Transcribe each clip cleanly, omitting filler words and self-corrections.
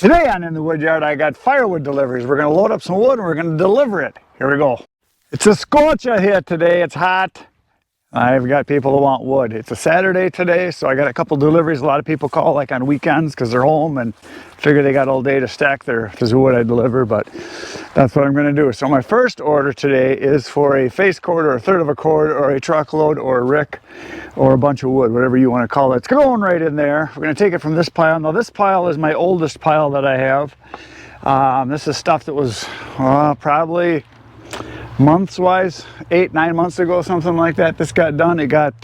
Today on In the Wood Yard, I got firewood deliveries. We're going to load up some wood and we're going to deliver it. Here we go. It's a scorcher here today. It's hot. I've got people who want wood. It's a Saturday today, so I got a couple deliveries. A lot of people call like on weekends because they're home and figure they got all day to stack their wood I deliver, but that's what I'm going to do. So my first order today is for a face cord or a third of a cord or a truckload or a rick or a bunch of wood, whatever you want to call it. It's going right in there. We're going to take it from this pile. Now this pile is my oldest pile that I have. This is stuff that was probably months wise, 8-9 months ago, something like that. This got done. It got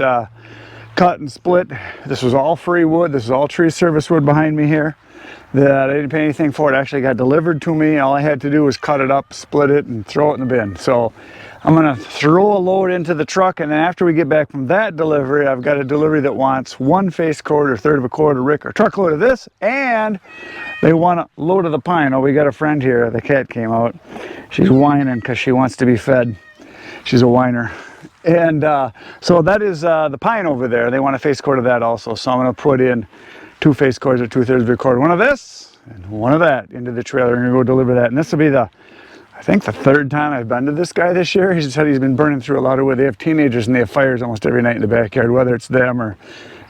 cut and split. This was all free wood. This is all tree service wood behind me here that I didn't pay anything for. It actually got delivered to me. All I had to do was cut it up, split it, and throw it in the bin. So I'm going to throw a load into the truck, and then after we get back from that delivery, I've got a delivery that wants one face cord or third of a cord, a rick, or truckload of this, and they want a load of the pine. Oh, we got a friend here. The cat came out. She's whining because she wants to be fed. She's a whiner. And so that is the pine over there. They want a face cord of that also. So I'm going to put in 2 face cords or 2/3 of a cord. One of this and one of that into the trailer. I'm going to go deliver that. And this will be I think the 3rd time I've been to this guy this year. He said he's been burning through a lot of wood. They have teenagers and they have fires almost every night in the backyard, whether it's them or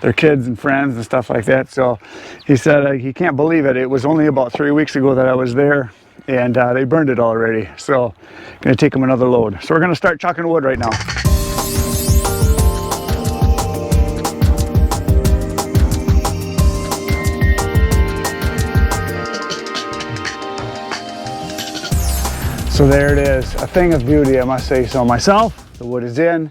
their kids and friends and stuff like that. So he said he can't believe it. It was only about 3 weeks ago that I was there, and they burned it already. So going to take them another load. So we're going to start chucking wood right now. So there it is, a thing of beauty, I must say so myself. The wood is in,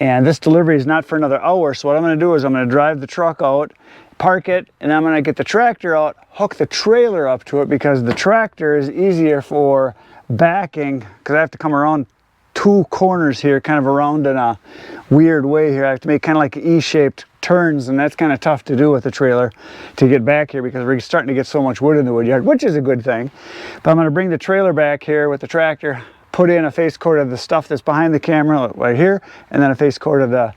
and this delivery is not for another hour. So what I'm going to do is I'm going to drive the truck out, park it, and I'm going to get the tractor out, hook the trailer up to it, because the tractor is easier for backing, because I have to come around 2 corners here, kind of around in a weird way here. I have to make kind of like E-shaped turns, and that's kind of tough to do with the trailer to get back here, because we're starting to get so much wood in the wood yard, which is a good thing. But I'm going to bring the trailer back here with the tractor, put in a face cord of the stuff that's behind the camera right here, and then a face cord of the,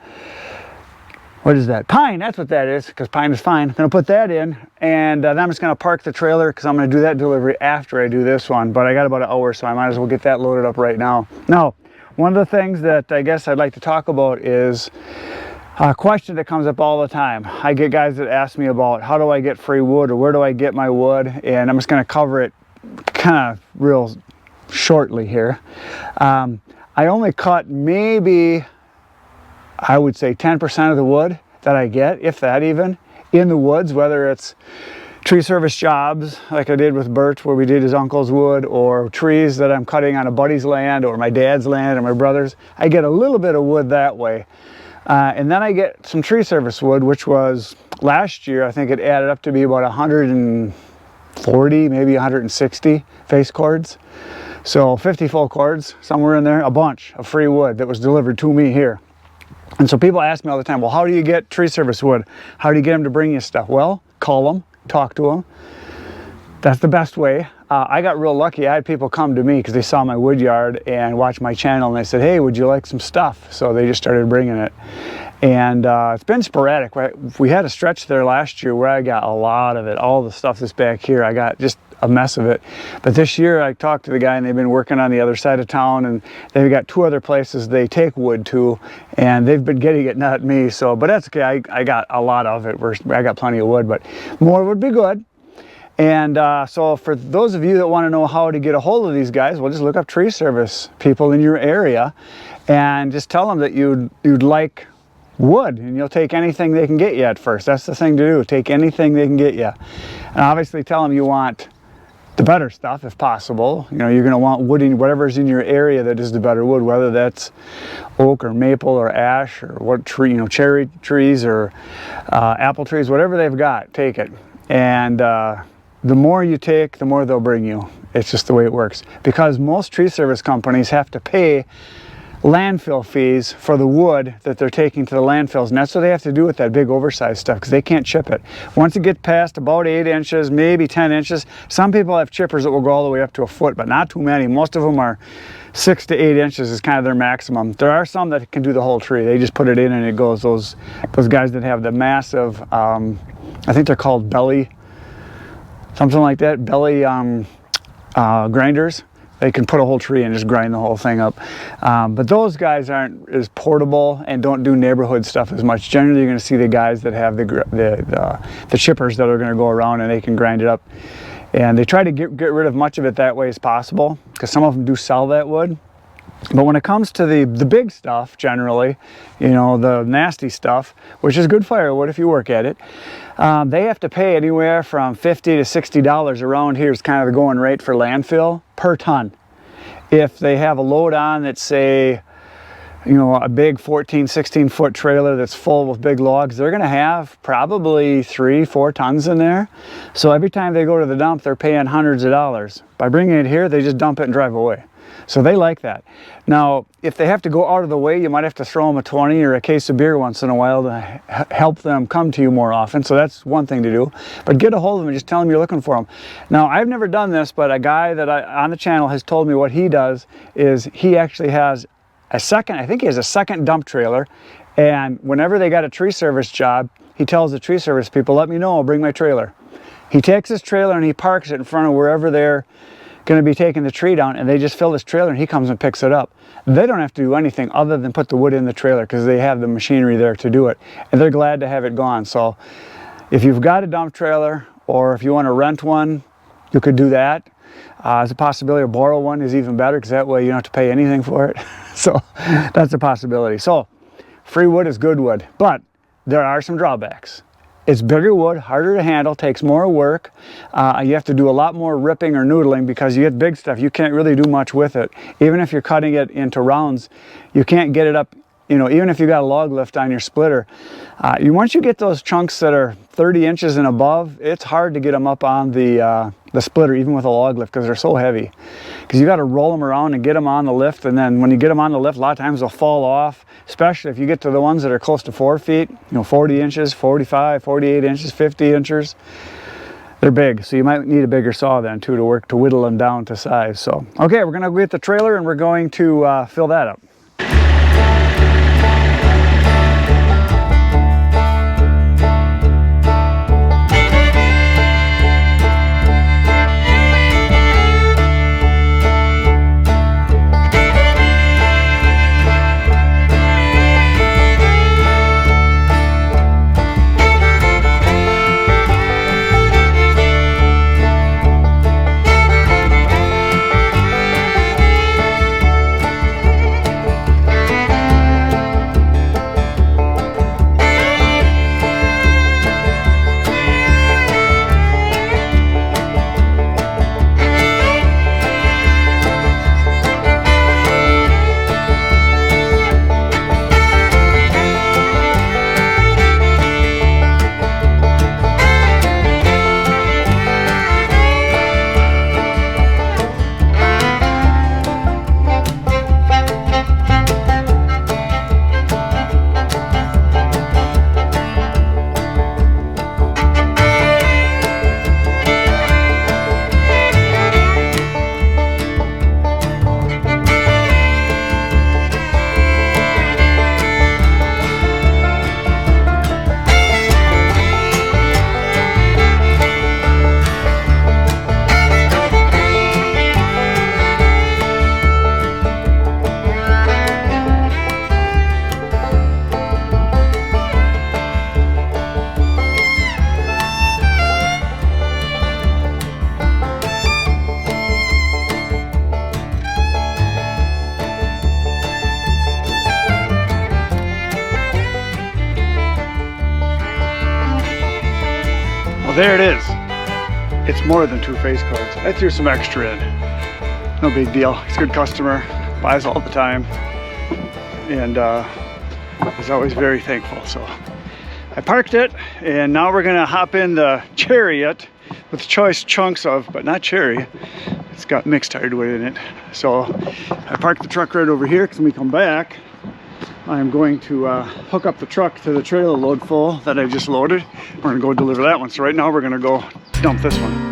what is that? Pine, that's what that is, because pine is fine. I'm going to put that in, and then I'm just going to park the trailer, because I'm going to do that delivery after I do this one. But I got about an hour, so I might as well get that loaded up right now. Now, one of the things that I guess I'd like to talk about is a question that comes up all the time. I get guys that ask me about how do I get free wood, or where do I get my wood, and I'm just going to cover it kind of real shortly here. I only cut maybe, I would say 10% of the wood that I get, if that even, in the woods, whether it's tree service jobs like I did with Bert where we did his uncle's wood, or trees that I'm cutting on a buddy's land or my dad's land or my brother's. I get a little bit of wood that way. And then I get some tree service wood, which was last year, I think it added up to be about 140, maybe 160 face cords. So 50 full cords, somewhere in there, a bunch of free wood that was delivered to me here. And so people ask me all the time, well, how do you get tree service wood? How do you get them to bring you stuff? Well, call them, talk to them. That's the best way. I got real lucky. I had people come to me because they saw my wood yard and watched my channel, and they said, hey, would you like some stuff? So they just started bringing it. And it's been sporadic. We had a stretch there last year where I got a lot of it. All the stuff that's back here, I got just a mess of it. But this year I talked to the guy, and they've been working on the other side of town, and they've got 2 other places they take wood to, and they've been getting it, not me. So, but that's okay. I got a lot of it. I got plenty of wood, but more would be good. And so for those of you that want to know how to get a hold of these guys, well, just look up tree service people in your area and just tell them that you'd like wood, and you'll take anything they can get you at first. That's the thing to do. Take anything they can get you. And obviously tell them you want the better stuff if possible. You know, you're going to want wood in whatever's in your area that is the better wood, whether that's oak or maple or ash or what tree, you know, cherry trees or apple trees, whatever they've got, take it. And the more you take, the more they'll bring you. It's just the way it works. Because most tree service companies have to pay landfill fees for the wood that they're taking to the landfills, and that's what they have to do with that big oversized stuff, because they can't chip it. Once it gets past about 8 inches, maybe 10 inches, some people have chippers that will go all the way up to a foot, but not too many. Most of them are 6 to 8 inches is kind of their maximum. There are some that can do the whole tree. They just put it in and it goes. Those guys that have the massive, I think they're called belly something like that, belly grinders. They can put a whole tree and just grind the whole thing up. But those guys aren't as portable and don't do neighborhood stuff as much. Generally, you're going to see the guys that have the chippers that are going to go around and they can grind it up. And they try to get rid of much of it that way as possible, because some of them do sell that wood. But when it comes to the big stuff, generally, you know, the nasty stuff, which is good firewood if you work at it, they have to pay anywhere from $50 to $60 around here is kind of the going rate for landfill per ton. If they have a load on that's, say, you know, a big 14, 16 foot trailer that's full with big logs, they're going to have probably 3-4 tons in there. So every time they go to the dump, they're paying hundreds of dollars. By bringing it here, they just dump it and drive away. So they like that. Now, if they have to go out of the way, you might have to throw them a 20 or a case of beer once in a while to help them come to you more often. So that's one thing to do. But get a hold of them and just tell them you're looking for them. Now, I've never done this, but a guy that on the channel has told me what he does is he actually has a second, I think he has a second dump trailer. And whenever they got a tree service job, he tells the tree service people, let me know, I'll bring my trailer. He takes his trailer and he parks it in front of wherever they're going to be taking the tree down, and they just fill this trailer and he comes and picks it up. They don't have to do anything other than put the wood in the trailer because they have the machinery there to do it, and they're glad to have it gone. So if you've got a dump trailer or if you want to rent one, you could do that. As a possibility, or borrow one is even better, because that way you don't have to pay anything for it. So that's a possibility. So free wood is good wood, but there are some drawbacks. It's bigger wood, harder to handle, takes more work. You have to do a lot more ripping or noodling because you get big stuff. You can't really do much with it. Even if you're cutting it into rounds, you can't get it up, you know, even if you got a log lift on your splitter. Once you get those chunks that are 30 inches and above, it's hard to get them up on the splitter, even with a log lift, because they're so heavy. Because you got to roll them around and get them on the lift, and then when you get them on the lift, a lot of times they'll fall off, especially if you get to the ones that are close to 4 feet, you know, 40 inches, 45, 48 inches, 50 inches. They're big, so you might need a bigger saw then too to whittle them down to size. So, okay, we're gonna go get the trailer and we're going to fill that up. Well, there it is. It's more than 2 face cards. I threw some extra in. No big deal. He's a good customer, buys all the time, and is always very thankful. So I parked it, and now we're gonna hop in the chariot with choice chunks of, but not cherry. It's got mixed hardwood in it. So I parked the truck right over here, because when we come back, I'm going to hook up the truck to the trailer load full that I just loaded. We're gonna go deliver that one. So right now we're gonna go dump this one.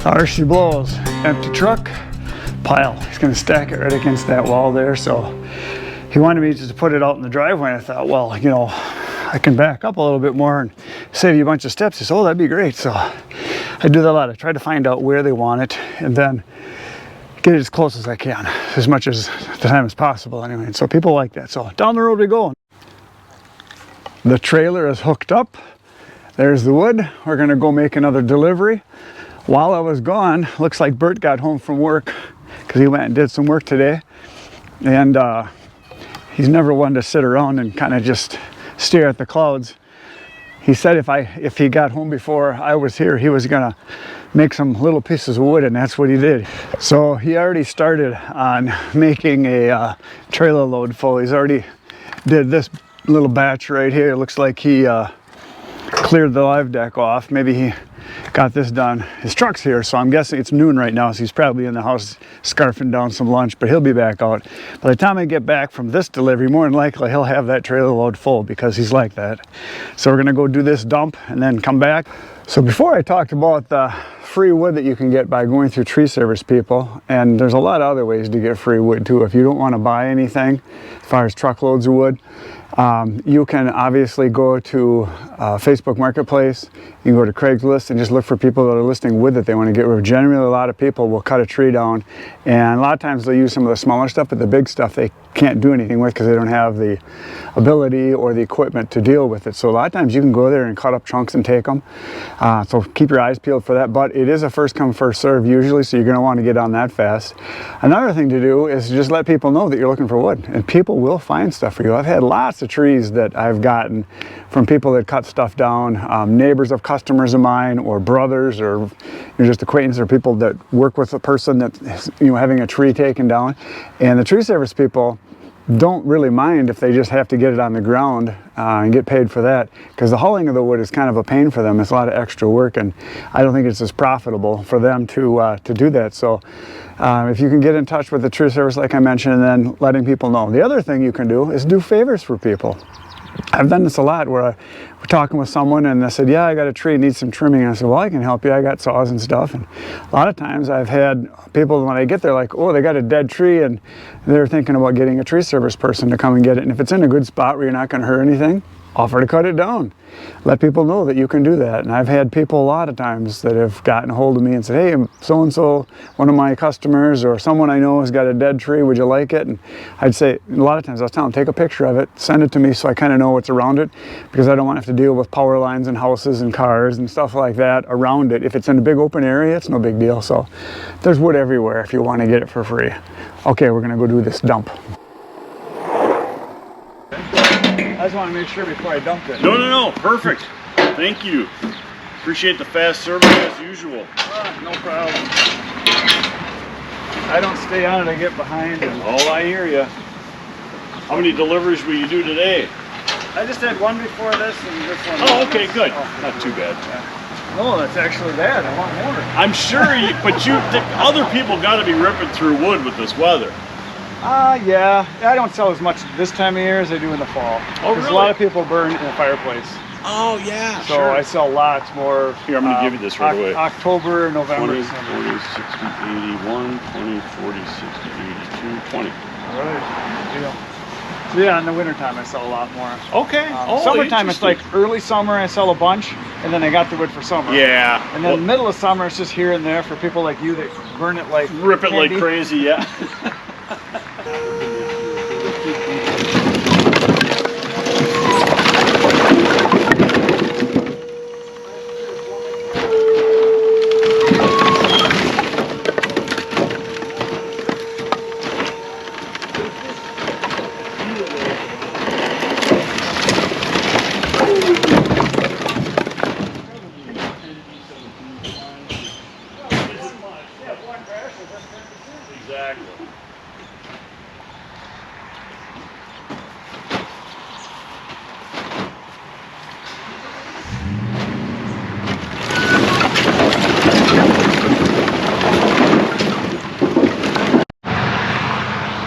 There she blows. Empty truck, pile. He's gonna stack it right against that wall there. So he wanted me just to put it out in the driveway. And I thought, well, you know, I can back up a little bit more and save you a bunch of steps. He said, oh, that'd be great. So I do that a lot. I try to find out where they want it and then get it as close as I can, as much as the time as possible anyway. And so people like that. So down the road we go. The trailer is hooked up. There's the wood. We're gonna go make another delivery. While I was gone, looks like Bert got home from work because he went and did some work today. And he's never one to sit around and kind of just stare at the clouds. He said if he got home before I was here, he was gonna make some little pieces of wood, and that's what he did. So he already started on making a trailer load full. He's already did this little batch right here. It looks like he cleared the live deck off. Maybe he got this done. His truck's here, so I'm guessing it's noon right now, so he's probably in the house scarfing down some lunch, but he'll be back out. By the time I get back from this delivery, more than likely he'll have that trailer load full because he's like that. So we're gonna go do this dump and then come back. So before I talked about the free wood that you can get by going through tree service people, and there's a lot of other ways to get free wood too. If you don't want to buy anything as far as truckloads of wood, you can obviously go to Facebook Marketplace. You can go to Craigslist and just look for people that are listing wood that they want to get rid of. Generally, a lot of people will cut a tree down, and a lot of times they'll use some of the smaller stuff, but the big stuff they can't do anything with because they don't have the ability or the equipment to deal with it. So a lot of times you can go there and cut up chunks and take them. So keep your eyes peeled for that, but it is a first come first serve usually, so you're going to want to get on that fast. Another thing to do is just let people know that you're looking for wood, and people will find stuff for you. I've had lots of trees that I've gotten from people that cut stuff down, neighbors of customers of mine, or brothers, or just acquaintances, or people that work with a person that's having a tree taken down. And the tree service people don't really mind if they just have to get it on the ground and get paid for that, because the hauling of the wood is kind of a pain for them. It's a lot of extra work, and I don't think it's as profitable for them to do that. So if you can get in touch with the tree service like I mentioned, and then letting people know. The other thing you can do is do favors for people. I've done this a lot where we're talking with someone and they said, yeah, I got a tree, it needs some trimming. And I said, well, I can help you. I got saws and stuff. And a lot of times I've had people, when I get there, like, oh, they got a dead tree and they're thinking about getting a tree service person to come and get it. And if it's in a good spot where you're not going to hurt anything, offer to cut it down. Let people know that you can do that. And I've had people a lot of times that have gotten a hold of me and said, hey, so-and-so, one of my customers or someone I know has got a dead tree, would you like it? And I'd say, a lot of times I'll tell them, take a picture of it, send it to me so I kind of know what's around it, because I don't want to have to deal with power lines and houses and cars and stuff like that around it. If it's in a big open area, it's no big deal. So there's wood everywhere if you want to get it for free. Okay, we're going to go do this dump. I just want to make sure before I dump it. No, perfect. Thank you. Appreciate the fast service as usual. No problem. I don't stay on it, I get behind. And Oh, I hear you. How many deliveries will you do today? I just had one before this and this one. Oh, okay, good. Not too bad. No, that's actually bad. I want more. I'm sure, other people got to be ripping through wood with this weather. Yeah. I don't sell as much this time of year as I do in the fall. Oh, Because really? a lot of people burn in a fireplace. Oh, yeah, So I sell lots more. Here, I'm going to give you this right away. October, November, 20, December. 40, 60, 81, 20, 40, 60, 82, 20. All right. Good deal. So yeah, in the wintertime I sell a lot more. Okay. Summertime it's like early summer I sell a bunch, and then I got the wood for summer. Yeah. And then middle of summer it's just here and there for people like you that burn it like Rip it candy. like crazy, yeah. Exactly.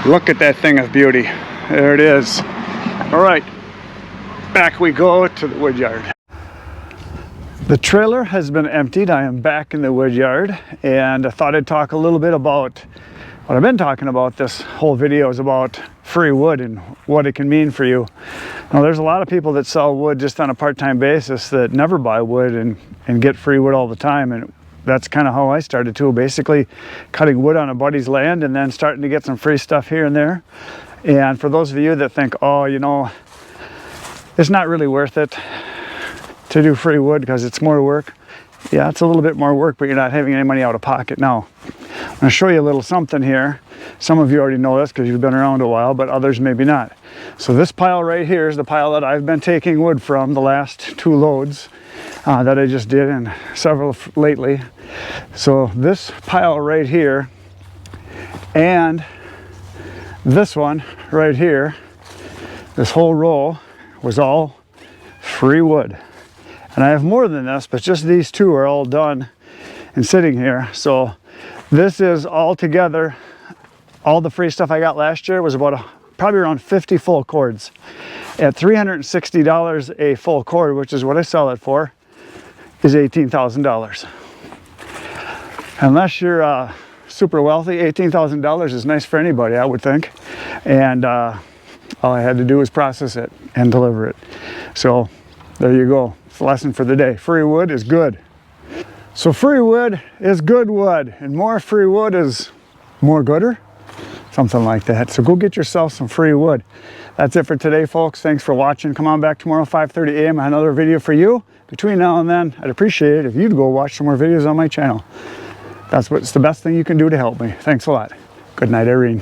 Look at that thing of beauty. There it is. All right, back we go to the wood yard. The trailer has been emptied. I am back in the wood yard, and I thought I'd talk a little bit about what I've been talking about. This whole video is about free wood and what it can mean for you. Now, there's a lot of people that sell wood just on a part-time basis that never buy wood and get free wood all the time, and that's kind of how I started too. Basically cutting wood on a buddy's land and then starting to get some free stuff here and there. And for those of you that think, oh, you know, it's not really worth it to do free wood because it's more work. Yeah, it's a little bit more work, but you're not having any money out of pocket. Now, I'm going to show you a little something here. Some of you already know this because you've been around a while, but others maybe not. So this pile right here is the pile that I've been taking wood from, the last 2 loads that I just did, and several lately. So this pile right here and this one right here, this whole row was all free wood. And I have more than this, but just these 2 are all done and sitting here. So this is all together, all the free stuff I got last year was about probably around 50 full cords. At $360 a full cord, which is what I sell it for, is $18,000. Unless you're super wealthy, $18,000 is nice for anybody, I would think. And all I had to do was process it and deliver it. So there you go. It's the lesson for the day. Free wood is good. So free wood is good wood, and more free wood is more gooder. Something like that. So go get yourself some free wood. That's it for today, folks. Thanks for watching. Come on back tomorrow, 5:30 a.m. I have another video for you. Between now and then, I'd appreciate it if you'd go watch some more videos on my channel. That's what's the best thing you can do to help me. Thanks a lot. Good night, Irene.